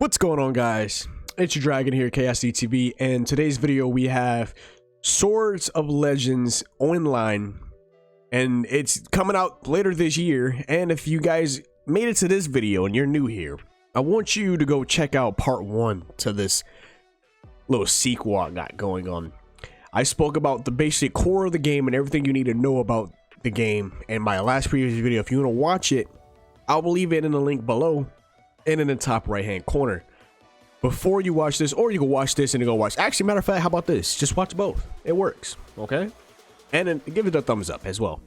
What's going on, guys? It's your dragon here, KSDTV, and today's video we have Swords of Legends online, and it's coming out later this year. And if you guys made it to this video and you're new here, I want you to go check out part 1 to this little sequel I got going on. I spoke about the basic core of the game and everything you need to know about the game in my last previous video. If you want to watch it, I'll leave it in the link below and in the top right hand corner before you watch this, or you can watch this and then go watch. Actually, matter of fact, how about this? Just watch both. It works, okay? And then give it a thumbs up as well.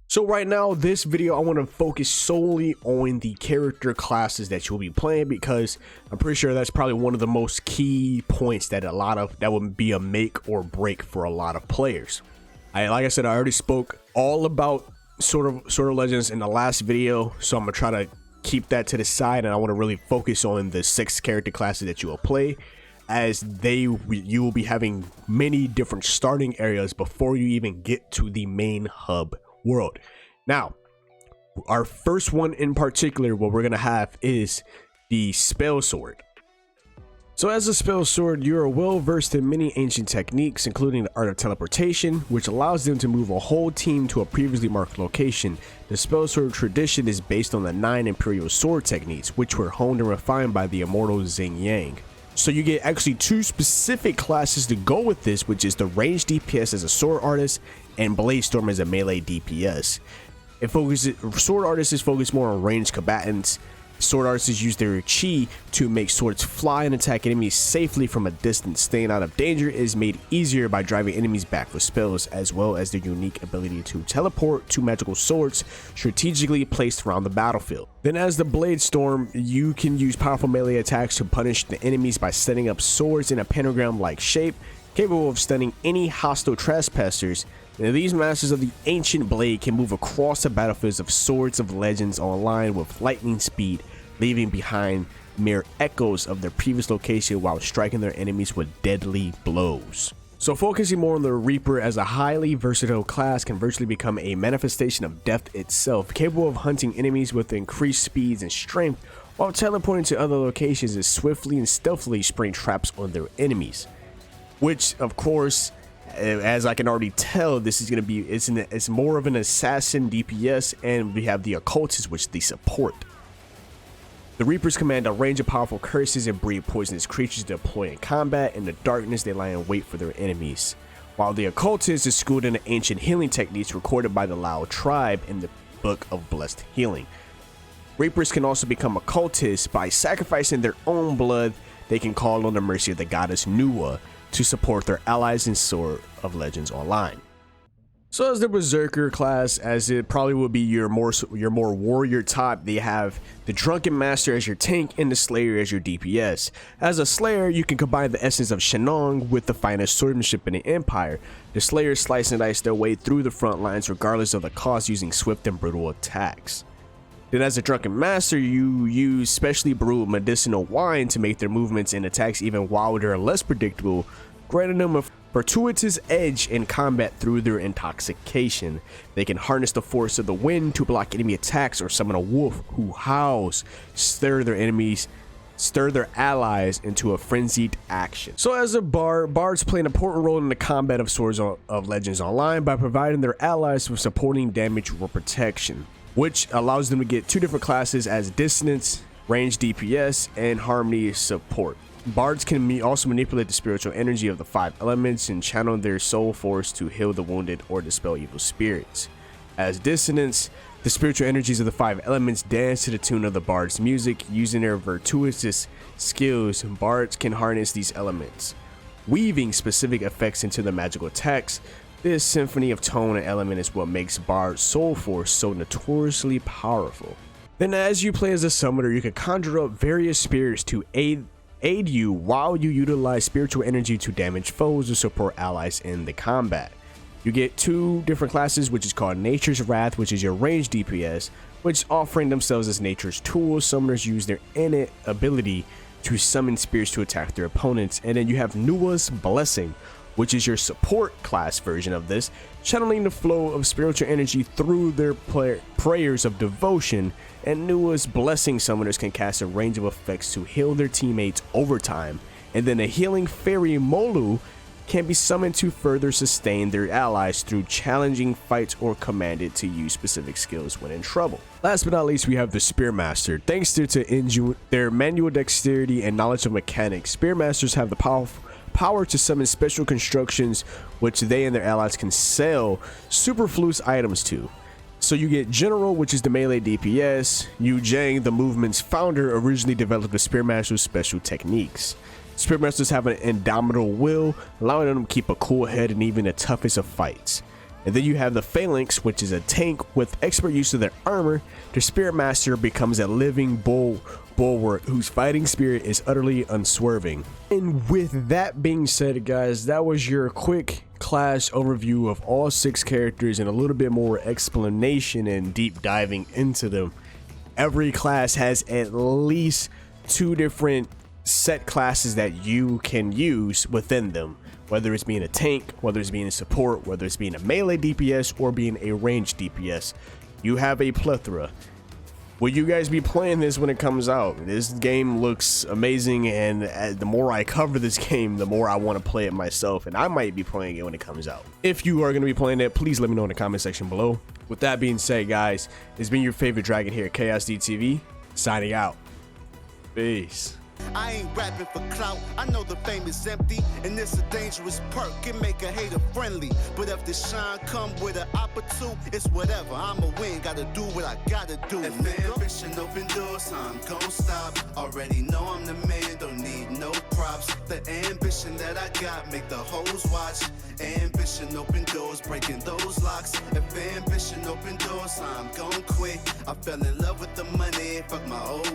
So right now, this video, I want to focus solely on the character classes that you'll be playing, because I'm pretty sure that's probably one of the most key points that that would be a make or break for a lot of players. Like I said, I already spoke all about Sword of Legends in the last video, so I'm gonna try to keep that to the side, and I want to really focus on the 6 character classes that you will play, as you will be having many different starting areas before you even get to the main hub world. Now, our first one in particular, what we're gonna have is the spell sword. So as a spell sword, you are well versed in many ancient techniques, including the art of teleportation, which allows them to move a whole team to a previously marked location. The spell sword tradition is based on the 9 imperial sword techniques, which were honed and refined by the immortal Xing Yang. So you get actually 2 specific classes to go with this, which is the ranged DPS as a sword artist and blade storm as a melee DPS. Sword artist is focused more on ranged combatants. Sword artists use their chi to make swords fly and attack enemies safely from a distance. Staying out of danger is made easier by driving enemies back with spells, as well as their unique ability to teleport to magical swords strategically placed around the battlefield. Then as the blade storm, you can use powerful melee attacks to punish the enemies by setting up swords in a pentagram-like shape, capable of stunning any hostile trespassers. Now, these masters of the ancient blade can move across the battlefields of Swords of Legends online with lightning speed, leaving behind mere echoes of their previous location while striking their enemies with deadly blows. So focusing more on the Reaper as a highly versatile class can virtually become a manifestation of death itself, capable of hunting enemies with increased speeds and strength while teleporting to other locations and swiftly and stealthily spraying traps on their enemies. Which, of course, as I can already tell, this is going to be, it's more of an assassin DPS, and we have the occultists, which they support. The Reapers command a range of powerful curses and breed poisonous creatures to deploy in combat. In the darkness, they lie in wait for their enemies, while the occultist is schooled in the ancient healing techniques recorded by the Lao tribe in the Book of Blessed Healing. Reapers can also become occultists by sacrificing their own blood. They can call on the mercy of the goddess Nuwa to support their allies in Sword of Legends online. So as the berserker class, as it probably will be your more warrior type, they have the drunken master as your tank and the slayer as your DPS. As a slayer, you can combine the essence of Shenong with the finest swordsmanship in the empire. The slayers slice and dice their way through the front lines regardless of the cost, using swift and brutal attacks. Then as a drunken master, you use specially brewed medicinal wine to make their movements and attacks even wilder and less predictable, granting them a fortuitous edge in combat through their intoxication. They can harness the force of the wind to block enemy attacks or summon a wolf who howls, stir their allies into a frenzied action. So as a bard, bards play an important role in the combat of Swords of Legends online by providing their allies with supporting damage or protection, which allows them to get 2 different classes as dissonance, ranged DPS, and harmony support. Bards can also manipulate the spiritual energy of the 5 elements and channel their soul force to heal the wounded or dispel evil spirits. As dissonance, the spiritual energies of the 5 elements dance to the tune of the bard's music. Using their virtuous skills, bards can harness these elements, weaving specific effects into the magical attacks. This symphony of tone and element is what makes Bard's soul force so notoriously powerful. Then as you play as a summoner, you can conjure up various spirits to aid you while you utilize spiritual energy to damage foes or support allies in the combat. You get 2 different classes, which is called Nature's Wrath, which is your ranged DPS, which offering themselves as nature's tools. Summoners use their innate ability to summon spirits to attack their opponents. And then you have Nuwa's Blessing, which is your support class version of this. channeling the flow of spiritual energy through their prayers of devotion. And newest blessing summoners can cast a range of effects to heal their teammates over time. And then a healing fairy Molu can be summoned to further sustain their allies through challenging fights or commanded to use specific skills when in trouble. Last but not least, we have the spearmaster. Thanks to their manual dexterity and knowledge of mechanics, spearmasters have the power to summon special constructions which they and their allies can sell superfluous items to. So you get General, which is the melee DPS. Yu Zhang, the movement's founder, originally developed the spearmaster's special techniques. Spearmasters have an indomitable will, allowing them to keep a cool head in even the toughest of fights. And then you have the Phalanx, which is a tank with expert use of their armor. The Spearmaster becomes a living bulwark whose fighting spirit is utterly unswerving. And with that being said, guys, that was your quick class overview of all 6 characters and a little bit more explanation and deep diving into them. Every class has at least 2 different set classes that you can use within them, whether it's being a tank, whether it's being a support, whether it's being a melee DPS or being a ranged DPS. You have a plethora. Will you guys be playing this when it comes out? This game looks amazing, and the more I cover this game, the more I want to play it myself, and I might be playing it when it comes out. If you are going to be playing it, please let me know in the comment section below. With that being said, guys, it's been your favorite dragon here at KSDTV, signing out. Peace. I ain't rapping for clout, I know the fame is empty, and it's a dangerous perk, it make a hater friendly. But if the shine come with an opportunity, it's whatever, I'ma win, gotta do what I gotta do. If the ambition open doors, I'm gon' stop. Already know I'm the man, don't need no props. The ambition that I got, make the hoes watch. Ambition open doors, breaking those locks. If ambition open doors, I'm gon' quit. I fell in love with the money, fuck my old